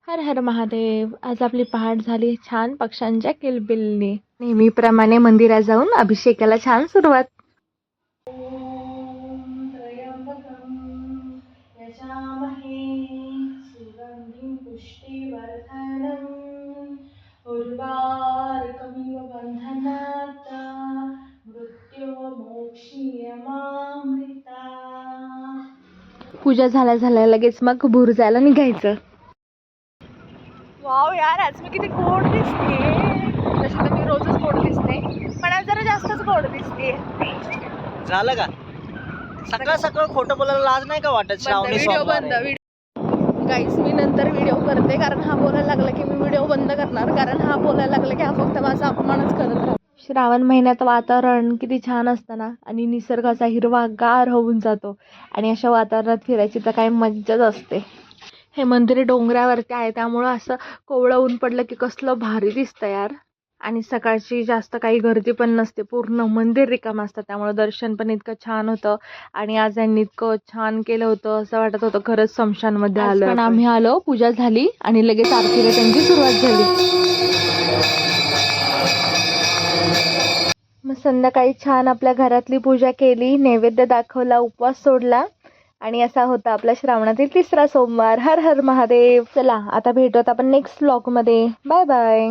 हर हर महादेव. आज आपली पहाट झाली छान पक्ष्यांच्या किलबिलने. नेहमीप्रमाणे मंदिरात जाऊन अभिषेकाला छान सुरुवात. पूजा झाल्या लगेच मग बुरजायला निघायचं. वाव यार, आज मी किती गोड दिसते. तशी तर मी रोजच गोड दिसते, पण आज जरा जास्तच गोड दिसते. झालं का? सकाळ सकाळ खोटं बोलायला लाज नाही का वाटत? श्रावणी व्हिडिओ बंद. गाईस, मी नंतर व्हिडिओ करते, कारण हा बोलायला लागला की मी व्हिडिओ बंद करणार, कारण हा बोलायला लागला की हा फक्त माझा अपमानच करत राहतो. श्रावण महिन्यात वातावरण किती छान असतं ना, आणि निसर्गाचा हिरवागार होऊन जातो, आणि अशा वातावरणात फिरायची तर काही मज्जाच असते. हे मंदिर डोंगरावरती आहे, त्यामुळं असं कोवळं ऊन पडलं की कसलं भारी दिसतं यार. आणि सकाळची जास्त काही गर्दी पण नसते, पूर्ण मंदिर रिकाम असतं, त्यामुळे दर्शन पण इतकं छान होतं. आणि आज यांनी इतकं छान केलं होतं, असं वाटत होतं खरंच स्मशानमध्ये आलो. पण आम्ही आलो, पूजा झाली आणि लगेच आरतीला त्यांची सुरुवात झाली. मग संध्याकाळी छान आपल्या घरातली पूजा केली, नैवेद्य दाखवला, उपवास सोडला, आणि असा होता आपला श्रावणातील तिसरा सोमवार. हर हर महादेव. चला आता भेटूत आपण नेक्स्ट व्लॉग मध्ये. Bye bye.